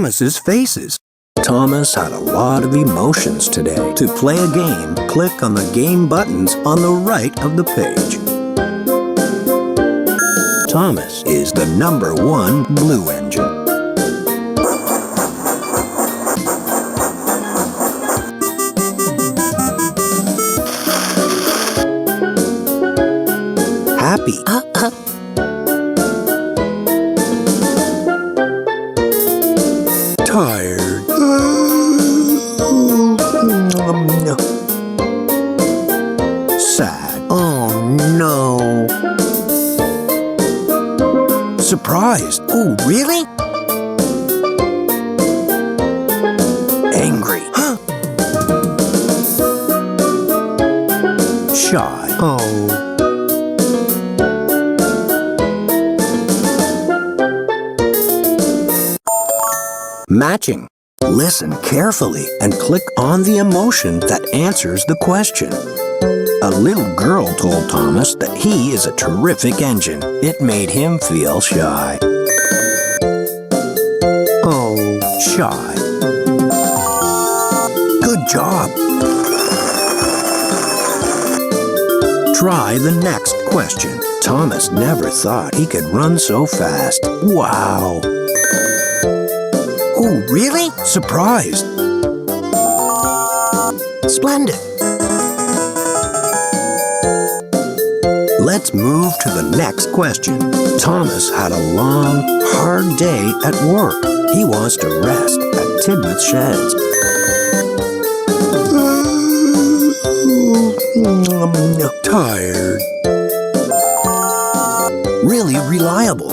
Thomas's faces. Thomas had a lot of emotions today. To play a game, click on the game buttons on the right of the page. Thomas is the #1 blue engine. Happy. Tired. Sad. Oh no. Surprised. Oh, really? Angry. Shy. Oh. Matching. Listen carefully and click on the emotion that answers the question. A little girl told Thomas that he is a terrific engine. It made him feel shy. Oh, shy. Good job. Try the next question. Thomas never thought he could run so fast. Wow. Oh, really? Surprised. Splendid. Let's move to the next question. Thomas had a long, hard day at work. He wants to rest at Tidmouth Sheds. Tired. Really reliable.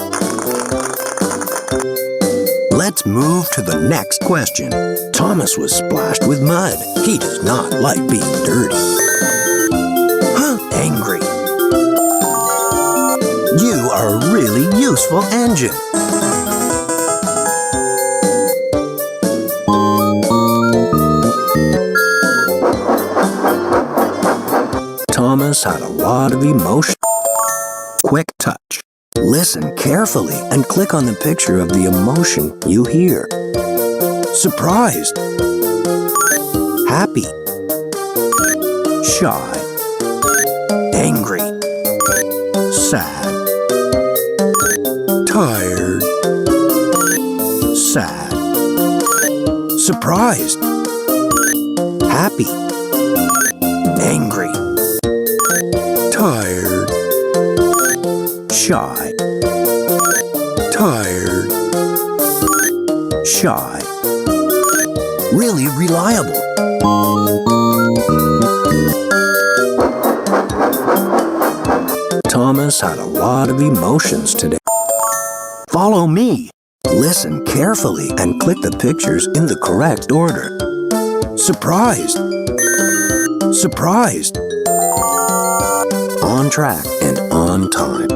Let's move to the next question. Thomas was splashed with mud. He does not like being dirty. Angry. You are a really useful engine. Thomas had a lot of emotion. Quick touch. Listen carefully and click on the picture of the emotion you hear. Surprised. Happy. Shy. Angry. Sad. Tired. Sad. Surprised. Happy. Angry. Tired. Shy. Tired. Shy. Really reliable. Thomas had a lot of emotions today. Follow me. Listen carefully and click the pictures in the correct order. Surprised. Surprised. On track and on time.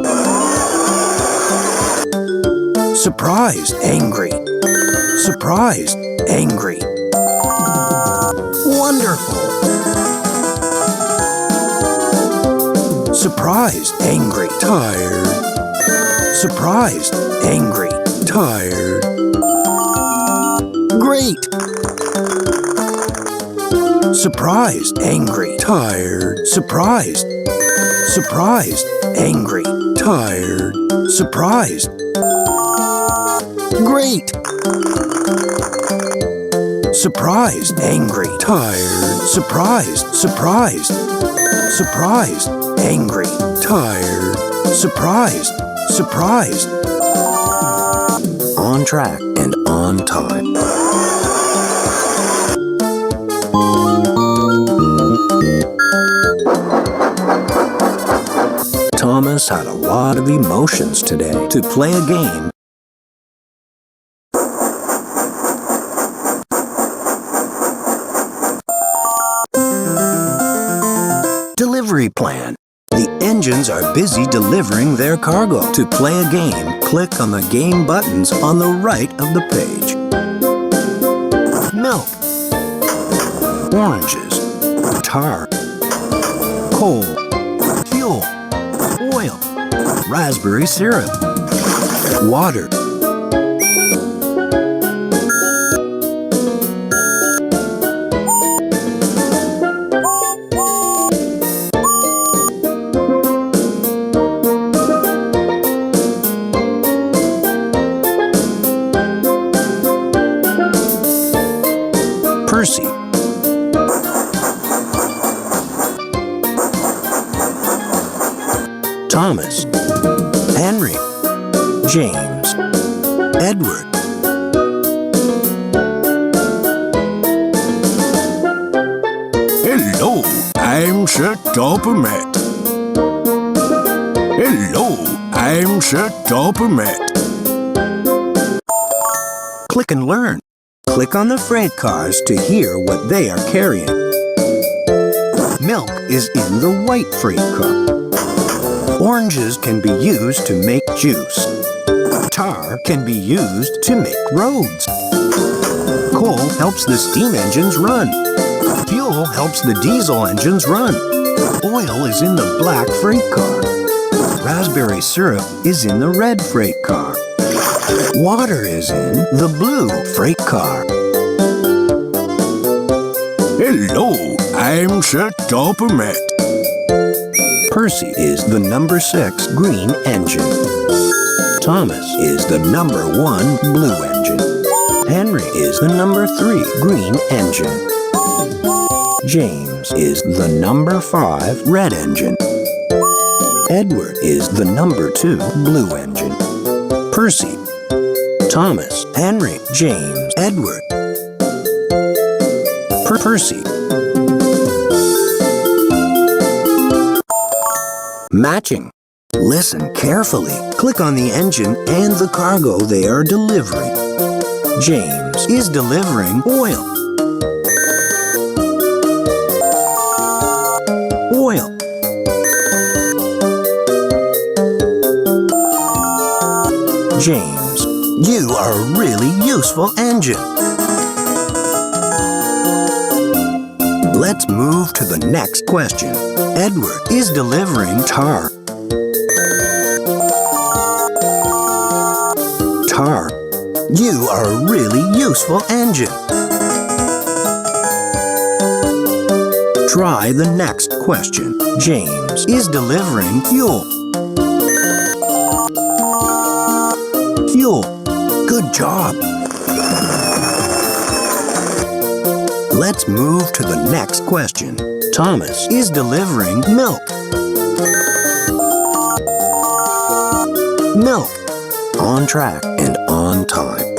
Surprised. Angry. Surprised. Angry. Wonderful. Surprised. Angry. Tired. Surprised. Angry. Tired. Great. Surprised. Angry. Tired. Surprised. Surprised. Angry. Tired. Surprised. Great. Surprised. Angry. Tired. Surprised. Surprised. Surprised. Angry. Tired. Surprised. Surprised. On track and on time. Thomas had a lot of emotions today. To play a game, delivery plan. The engines are busy delivering their cargo. To play a game, click on the game buttons on the right of the page. Milk, oranges, tar, coal, fuel, oil, raspberry syrup, water, Thomas, Henry, James, Edward. Hello, I'm Sir Dobermat. Hello, I'm Sir Dobermat. Click and learn. Click on the freight cars to hear what they are carrying. Milk is in the white freight car. Oranges can be used to make juice. Tar can be used to make roads. Coal helps the steam engines run. Fuel helps the diesel engines run. Oil is in the black freight car. Raspberry syrup is in the red freight car. Water is in the blue freight car. Hello, I'm Sir Dobermat. Percy is the number 6 green engine. Thomas is the number 1 blue engine. Henry is the number 3 green engine. James is the number 5 red engine. Edward is the number 2 blue engine. Percy, Thomas, Henry, James, Edward. Percy. Matching. Listen carefully. Click on the engine and the cargo they are delivering. James is delivering oil. Oil. James, you are a really useful engine. Let's move to the next question. Edward is delivering tar. Tar, you are a really useful engine. Try the next question. James is delivering fuel. Fuel. Good job. Let's move to the next question. Thomas is delivering milk. Milk. On track and on time.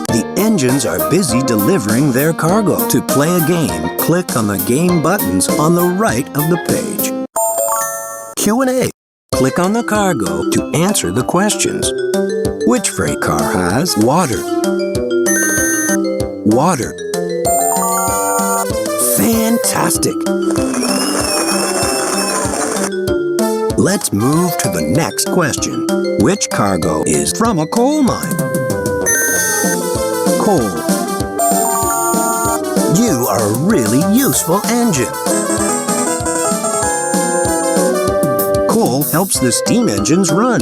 The engines are busy delivering their cargo. To play a game, click on the game buttons on the right of the page. Q&A. Click on the cargo to answer the questions. Which freight car has water? Water. Fantastic! Let's move to the next question. Which cargo is from a coal mine? Coal. You are a really useful engine. Coal helps the steam engines run.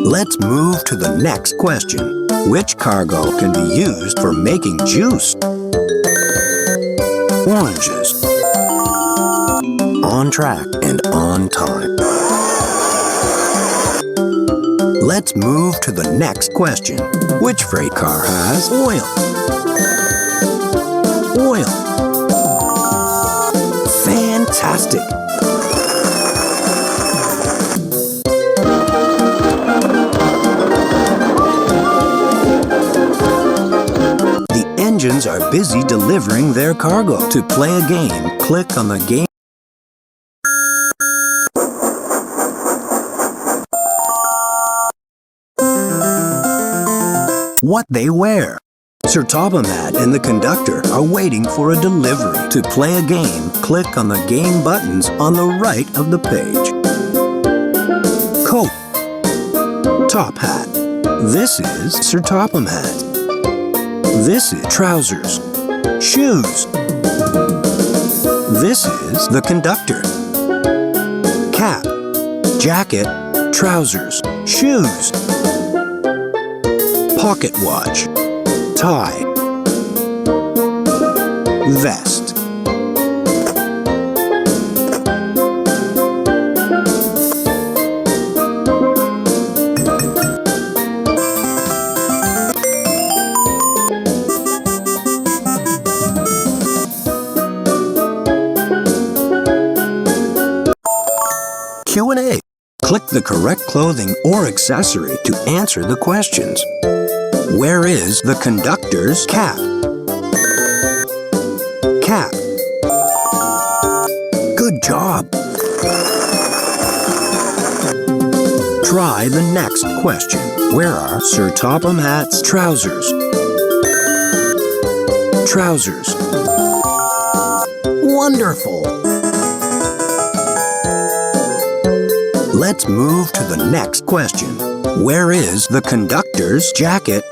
Let's move to the next question. Which cargo can be used for making juice? Oranges. On track and on time. Let's move to the next question. Which freight car has oil? Oil. Fantastic! Engines are busy delivering their cargo. To play a game, click on the game. What they wear. Sir Topomat and the conductor are waiting for a delivery. To play a game, click on the game buttons on the right of the page. Coat. Top hat. This is Sir Topomat. This is trousers. Shoes. This is the conductor. Cap. Jacket. Trousers. Shoes. Pocket watch. Tie. Vest. the correct clothing or accessory to answer the questions. Where is the conductor's cap? Cap. Good job. Try the next question. Where are Sir Topham Hatt's trousers? Trousers. Wonderful! Let's move to the next question. Where is the conductor's jacket?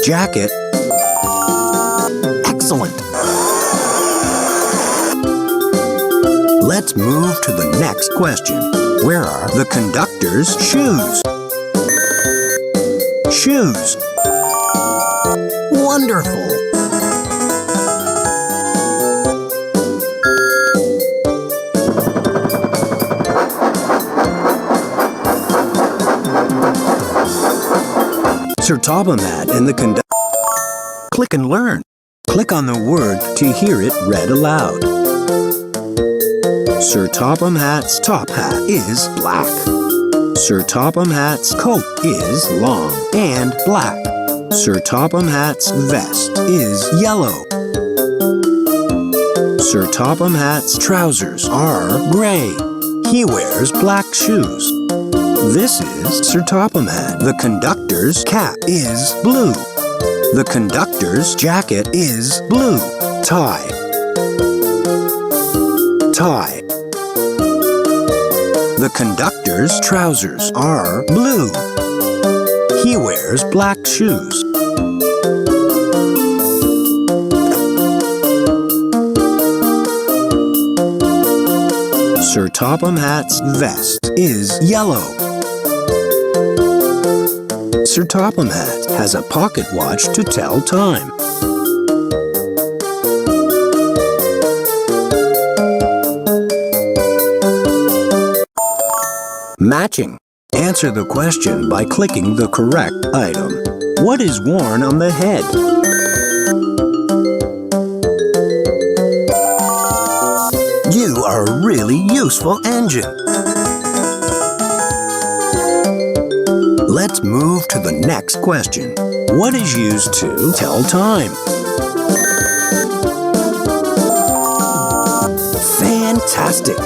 Jacket. Excellent! Let's move to the next question. Where are the conductor's shoes? Shoes. Wonderful! Sir Topham Hatt and the conductor. Click and learn. Click on the word to hear it read aloud. Sir Topham Hatt's top hat is black. Sir Topham Hatt's coat is long and black. Sir Topham Hatt's vest is yellow. Sir Topham Hatt's trousers are gray. He wears black shoes. This is Sir Topham Hatt. The conductor's cap is blue. The conductor's jacket is blue. Tie. Tie. The conductor's trousers are blue. He wears black shoes. Sir Topham Hatt's vest is yellow. Sir Topham Hatt has a pocket watch to tell time. Matching. Answer the question by clicking the correct item. What is worn on the head? You are a really useful engine. Let's move to the next question. What is used to tell time? Fantastic!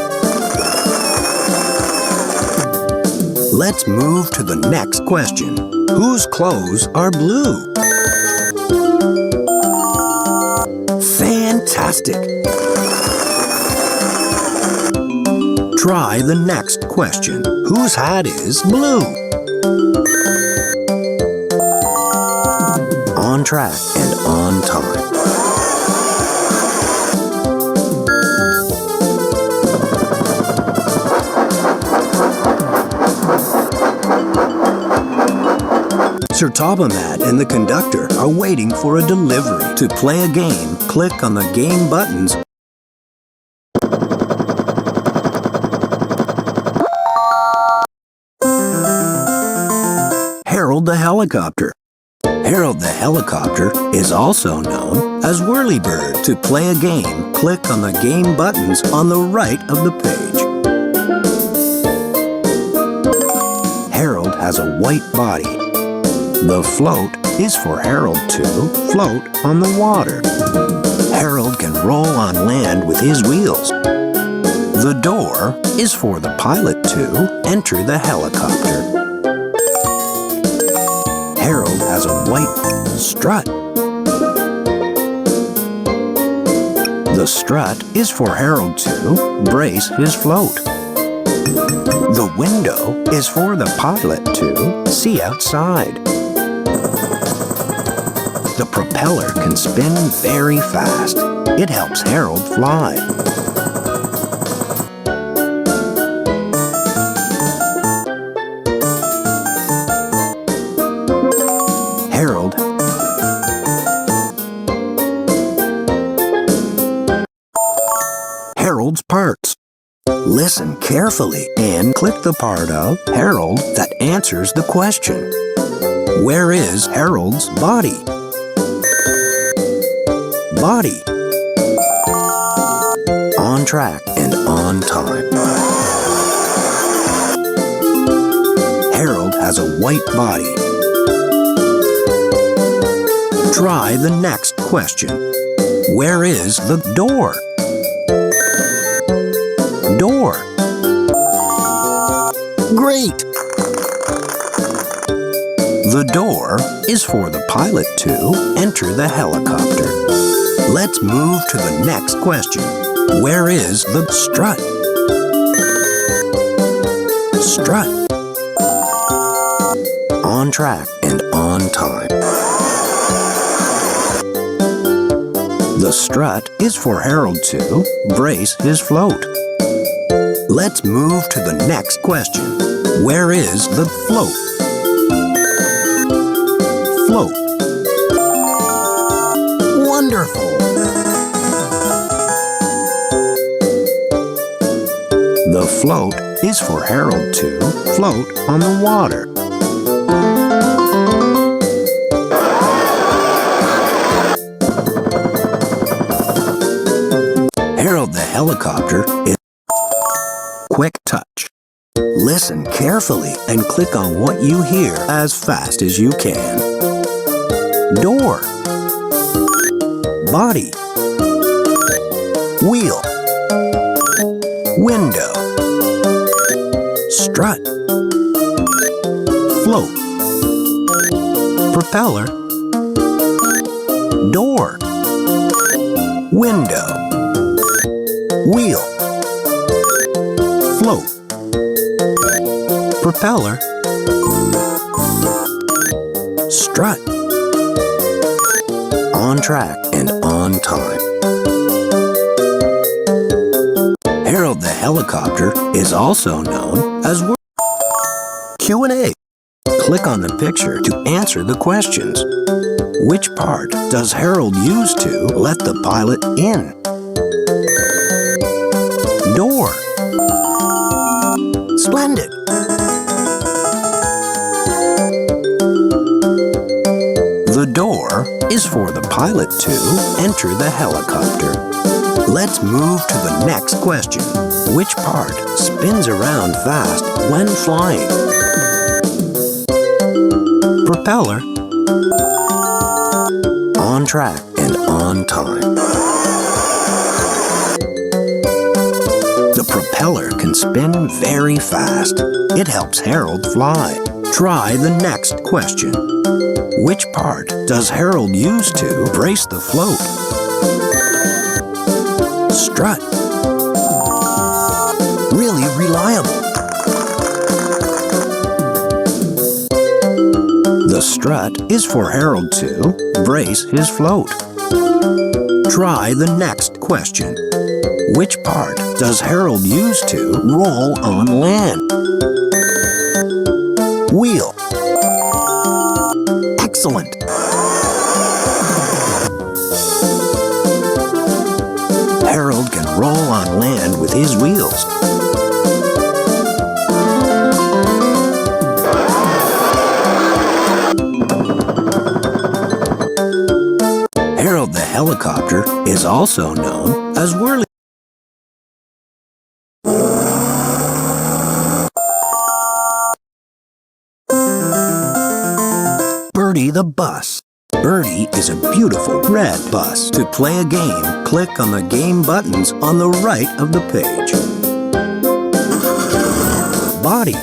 Let's move to the next question. Whose clothes are blue? Fantastic! Try the next question. Whose hat is blue? On track and on time. Sir Topham Hatt and the conductor are waiting for a delivery. To play a game, click on the game buttons. Harold the helicopter. Harold the helicopter is also known as Whirlybird. To play a game, click on the game buttons on the right of the page. Harold has a white body. The float is for Harold to float on the water. Harold can roll on land with his wheels. The door is for the pilot to enter the helicopter. Harold has a white strut. The strut is for Harold to brace his float. The window is for the pilot to see outside. The propeller can spin very fast. It helps Harold fly. Harold's parts. Listen carefully and click the part of Harold that answers the question. Where is Harold's body? Body. On track and on time. has a white body. Try the next question. Where is the door? Door. Great! The door is for the pilot to enter the helicopter. Let's move to the next question. Where is the strut? Strut. On track and on time. The strut is for Harold to brace his float. Let's move to the next question. Where is the float? Float. Wonderful! The float is for Harold to float on the water. Harold the helicopter is quick touch. Listen carefully and click on what you hear as fast as you can. Door. Body. Wheel. Window. Strut. Float. Propeller. Door. Window. Wheel. Float. Propeller. Strut. On track and on time. Harold the helicopter is also known as Q&A. Click on the picture to answer the questions. Which part does Harold use to let the pilot in? Door. Splendid! The door is for the pilot to enter the helicopter. Let's move to the next question. Which part spins around fast when flying? Propeller. On track and on time. The propeller can spin very fast. It helps Harold fly. Try the next question. Which part does Harold use to brace the float? Strut. Really reliable. The strut is for Harold to brace his float. Try the next question. Which part does Harold use to roll on land? Wheel. Excellent! Harold can roll on land with his wheels. Harold the helicopter is also known as Whirly. Bertie the Bus. Bertie is a beautiful red bus. To play a game, click on the game buttons on the right of the page. Body.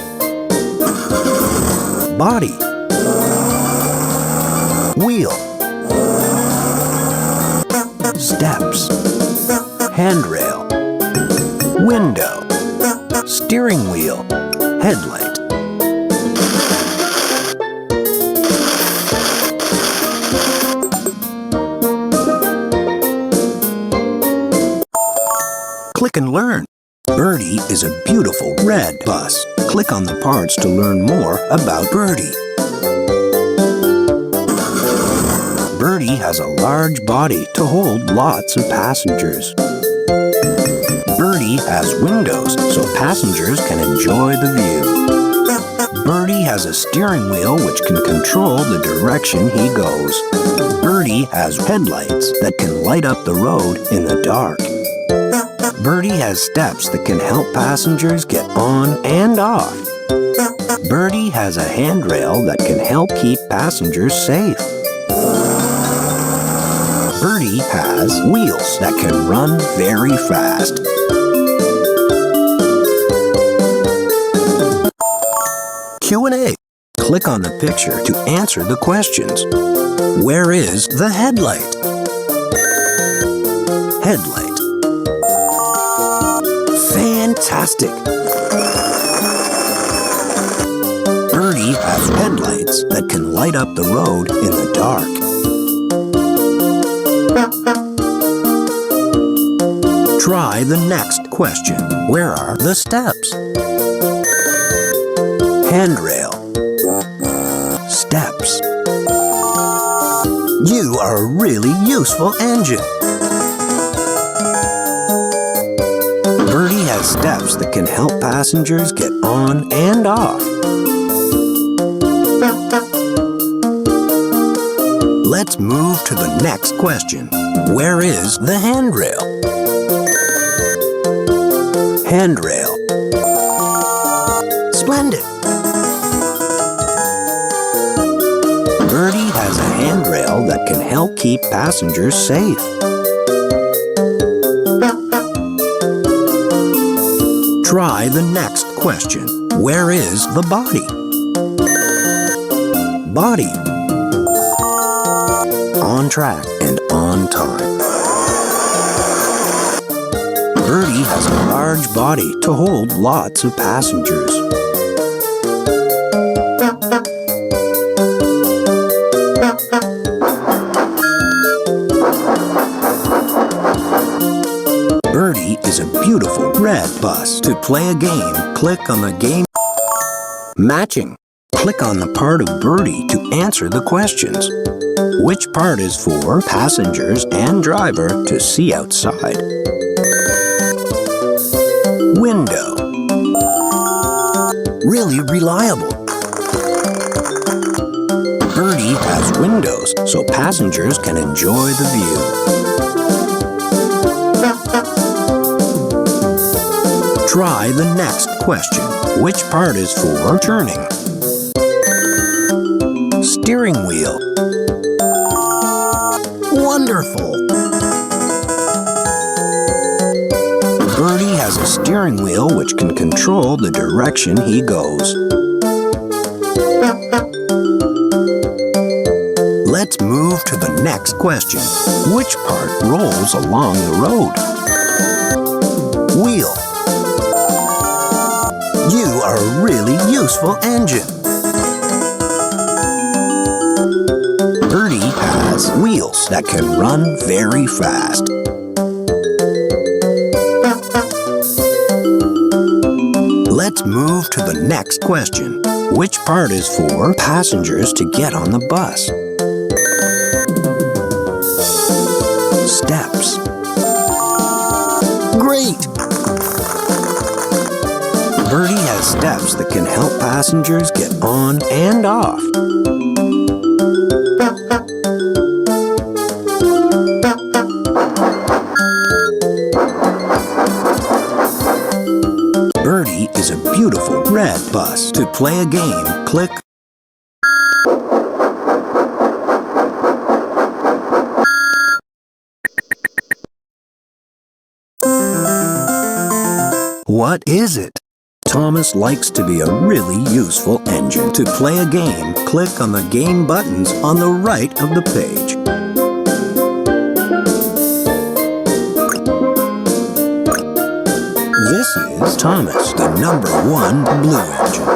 Body. Wheel. Steps. Handrail. Window. Steering wheel. Headlight. Click and learn. Bertie is a beautiful red bus. Click on the parts to learn more about Bertie. Bertie has a large body to hold lots of passengers. Bertie has windows so passengers can enjoy the view. Bertie has a steering wheel which can control the direction he goes. Bertie has headlights that can light up the road in the dark. Bertie has steps that can help passengers get on and off. Bertie has a handrail that can help keep passengers safe. Bertie has wheels that can run very fast. Q&A. Click on the picture to answer the questions. Where is the headlight? Headlight. Fantastic! Bertie has headlights that can light up the road in the dark. Try the next question. Where are the steps? Handrail. Steps. You are a really useful engine. Bertie has steps that can help passengers get on and off. Let's move to the next question. Where is the handrail? Handrail. Splendid! Bertie has a handrail that can help keep passengers safe. Try the next question. Where is the body? Body. On track and on time. Bertie has a large body to hold lots of passengers. Bertie is a beautiful red bus. To play a game, click on the game matching. Click on the part of Bertie to answer the questions. Which part is for passengers and driver to see outside? Window. Really reliable. Bertie has windows so passengers can enjoy the view. Try the next question. Which part is for turning? Steering wheel. Wonderful! Bertie has a steering wheel which can control the direction he goes. Let's move to the next question. Which part rolls along the road? Wheel. You are a really useful engine. Bertie has wheels that can run very fast. Let's move to the next question. Which part is for passengers to get on the bus? Steps. Great! Bertie has steps that can help passengers get on and off. Bertie is a beautiful red bus. To play a game, click What is it? Thomas likes to be a really useful engine. To play a game, click on the game buttons on the right of the page. This is Thomas, the #1 blue engine.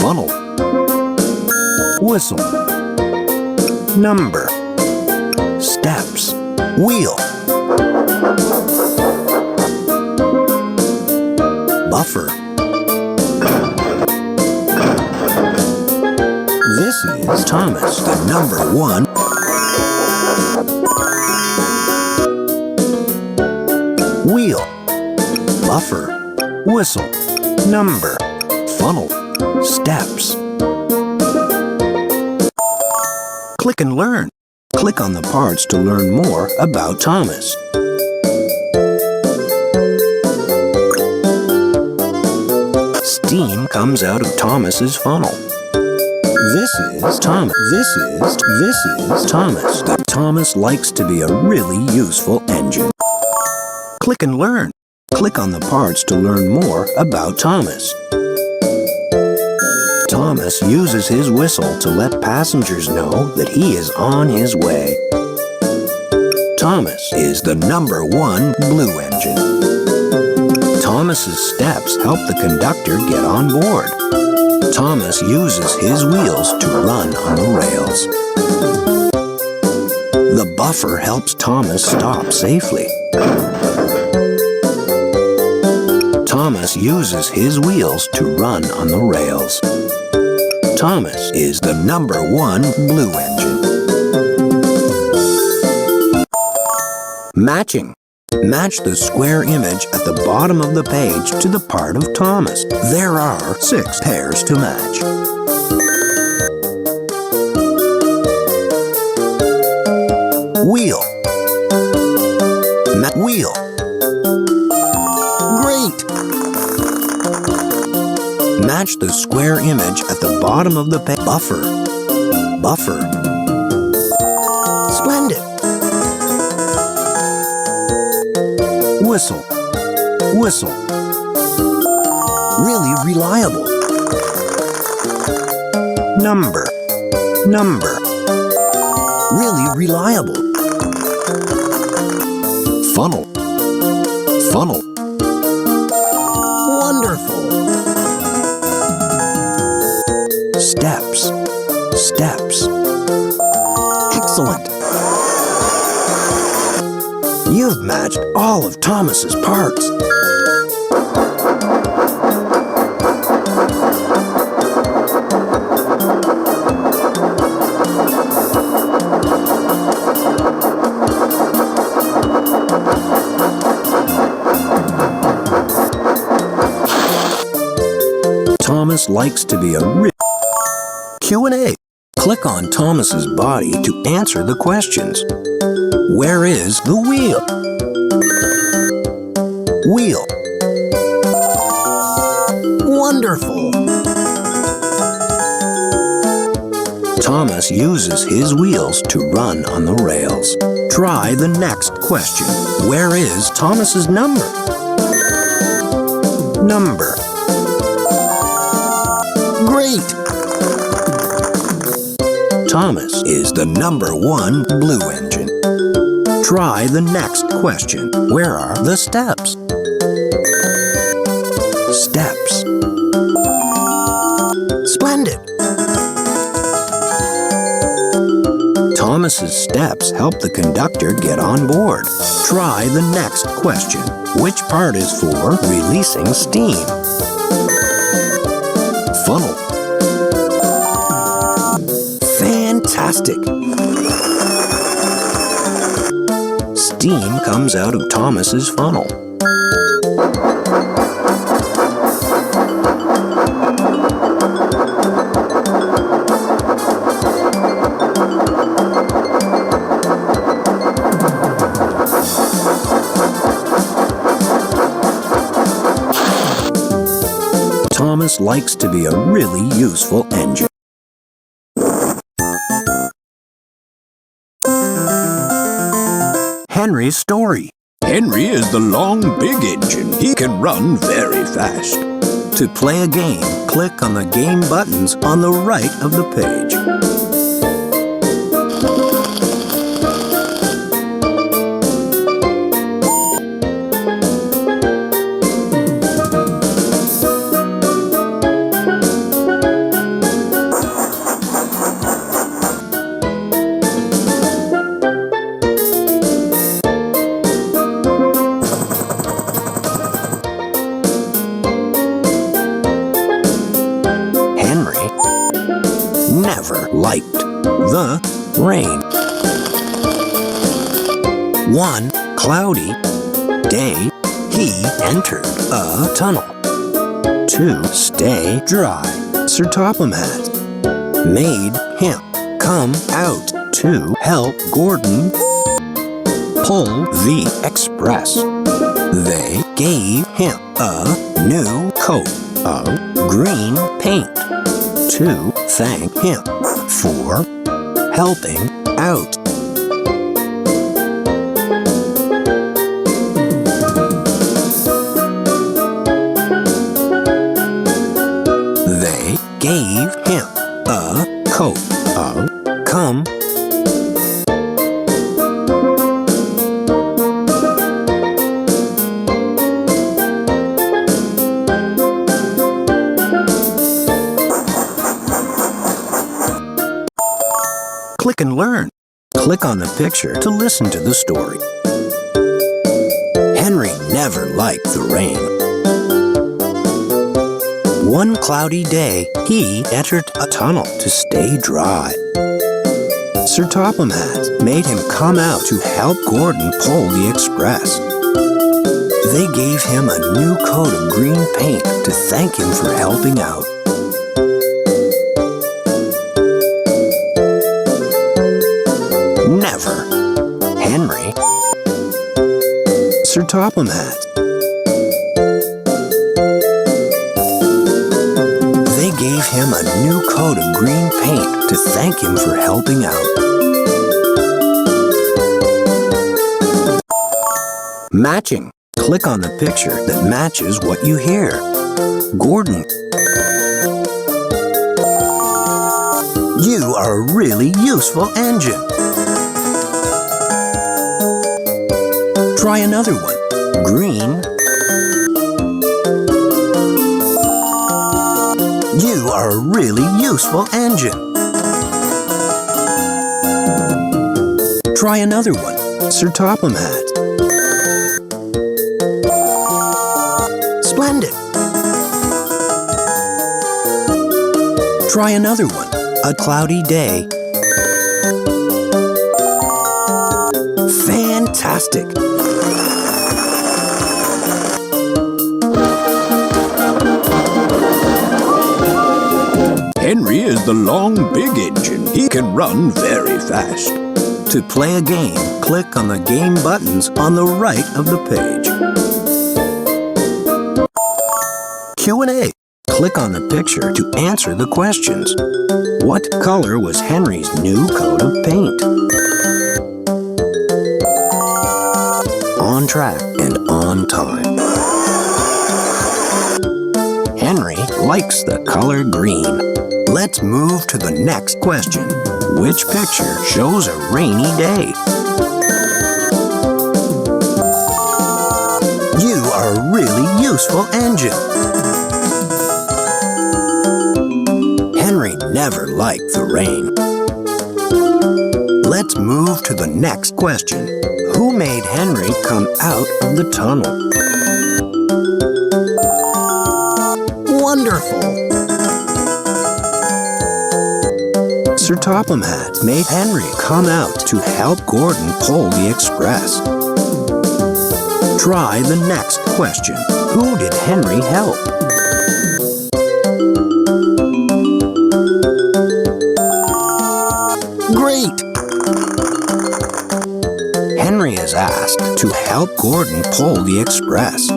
Funnel. Whistle. Number. Steps. Wheel. Buffer. This is Thomas, the #1. Wheel. Buffer. Whistle. Number. Funnel. Steps. Click and learn. Click on the parts to learn more about Thomas. Steam comes out of Thomas's funnel. This is Thomas. This is Thomas. Thomas likes to be a really useful engine. Click and learn. Click on the parts to learn more about Thomas. Thomas uses his whistle to let passengers know that he is on his way. Thomas is the #1 blue engine. Thomas's steps help the conductor get on board. Thomas uses his wheels to run on the rails. The buffer helps Thomas stop safely. Thomas uses his wheels to run on the rails. Thomas is the #1 blue engine. Matching. Match the square image at the bottom of the page to the part of Thomas. There are 6 pairs to match. Wheel. Wheel. Great! Match the square image at the bottom of the page. Buffer. Buffer. Splendid! Whistle. Whistle. Really reliable. Number. Number. Really reliable. Funnel. Funnel. Wonderful. Steps. Steps. Excellent. You've matched all of Thomas's parts. Thomas likes to be a Q&A. Click on Thomas's body to answer the questions. Where is the wheel? Wheel. Wonderful. Thomas uses his wheels to run on the rails. Try the next question. Where is Thomas's number? Number. Great! Thomas is the #1 blue engine. Try the next question. Where are the steps? Steps. Splendid! Thomas's steps help the conductor get on board. Try the next question. Which part is for releasing steam? Funnel. Fantastic! Steam comes out of Thomas's funnel. Thomas likes to be a really useful engine. Henry's story. Henry is the long, big engine. He can run very fast. To play a game, click on the game buttons on the right of the page. Never liked the rain. One cloudy day, he entered a tunnel. To stay dry, Sir Topham Hatt made him come out. to help Gordon pull the express. They gave him a new coat of green paint to thank him for helping out. They gave him a coat of come. Click and learn. Click on the picture to listen to the story. Henry never liked the rain. One cloudy day, he entered a tunnel to stay dry. Sir Topham Hatt made him come out to help Gordon pull the express. They gave him a new coat of green paint to thank him for helping out. Never, Henry. Sir Topham Hatt. They gave him a new coat of green paint to thank him for helping out. Matching. Click on the picture that matches what you hear. Gordon. You are a really useful engine. Try another one. Green. You are a really useful engine. Try another one. Sir Topham Hatt. Splendid. Try another one. A cloudy day. Fantastic. Henry is the long, big engine. He can run very fast. To play a game, click on the game buttons on the right of the page. Q&A. Click on the picture to answer the questions. What color was Henry's new coat of paint? On track and on time. Henry likes the color green. Let's move to the next question. Which picture shows a rainy day? You are a really useful engine. Henry never liked the rain. Let's move to the next question. Who made Henry come out of the tunnel? Wonderful! Sir Topham Hatt made Henry come out to help Gordon pull the express. Try the next question. Who did Henry help? Great! Henry is asked to help Gordon pull the express.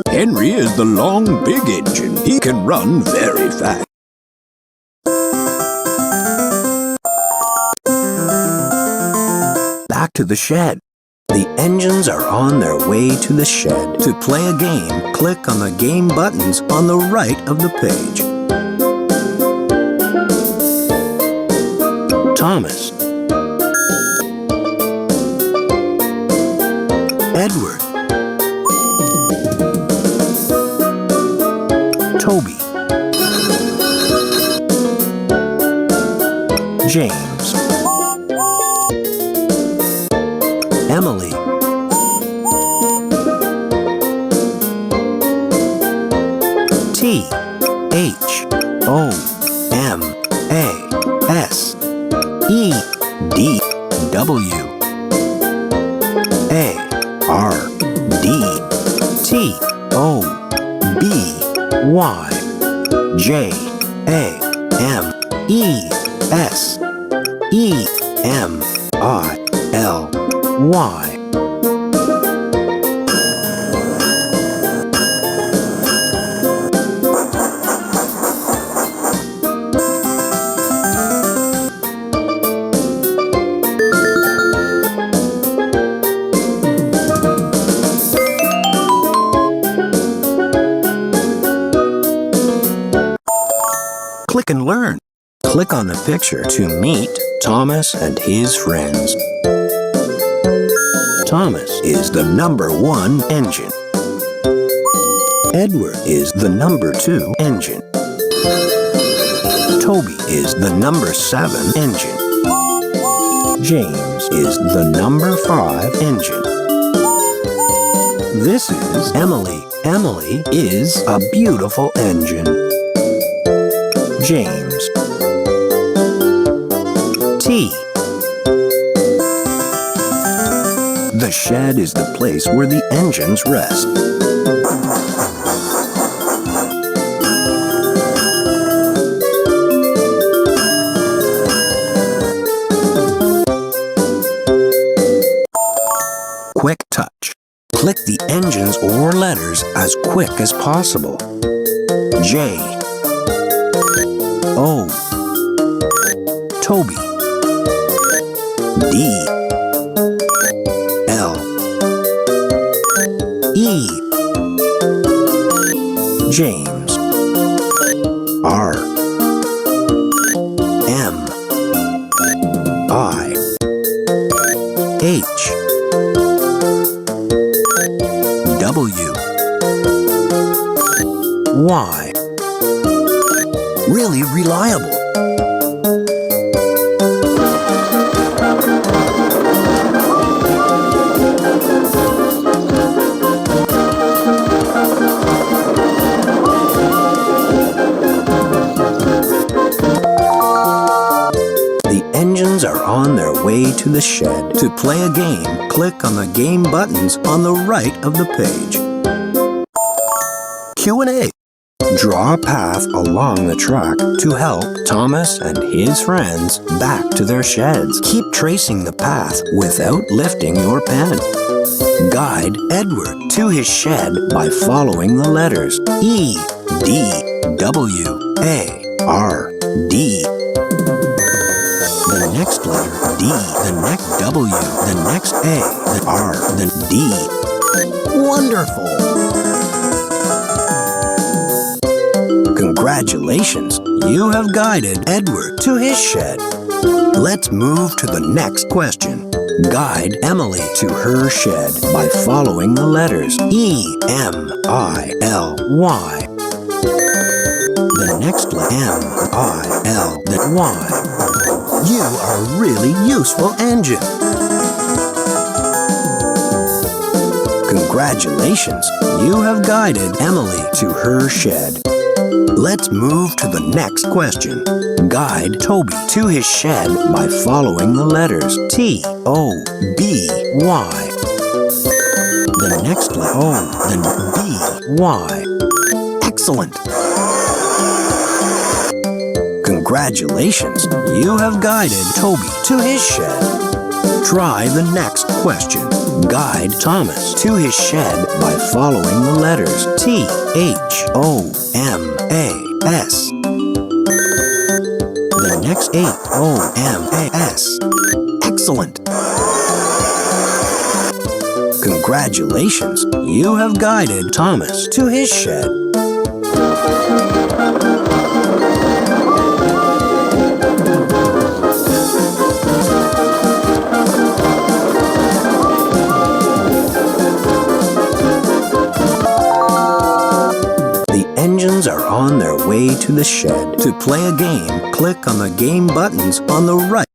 Henry is the long, big engine. He can run very fast. Back to the shed. The engines are on their way to the shed. To play a game, click on the game buttons on the right of the page. Thomas. Edward. Toby. James. Emily. THOMASEDWARDBY T-O-M-A-S-E-M-I-L-Y. Click and learn. Click on the picture to meet Thomas and his friends. Thomas is the #1 engine. Edward is the #2 engine. Toby is the #7 engine. James is the #5 engine. This is Emily. Emily is a beautiful engine. James. T. The shed is the place where the engines rest. Quick touch. Click the engines or letters as quick as possible. J. O. Toby. D. L. E. James. R. M. I. H. W. Y. Really reliable. The engines are on their way to the shed. To play a game, click on the game buttons on the right of the page. Q&A. Draw a path along the track to help Thomas and his friends back to their sheds. Keep tracing the path without lifting your pen. Guide Edward to his shed by following the letters E, D, W, A, R, D. The next letter D, the next W, the next A, the R, the D. Wonderful! Congratulations! You have guided Edward to his shed. Let's move to the next question. Guide Emily to her shed by following the letters E, M, I, L, Y. The next letter M, I, L, then Y. You are a really useful engine. Congratulations! You have guided Emily to her shed. Let's move to the next question. Guide Toby to his shed by following the letters T, O, B, Y. The next letter O, then B, Y. Excellent! Congratulations! You have guided Toby to his shed. Try the next question. Guide Thomas to his shed by following the letters T, H, O, M, A, S. The next O, M, A, S. Excellent! Congratulations! You have guided Thomas to his shed. Engines are on their way to the shed. To play a game, click on the game buttons on the right.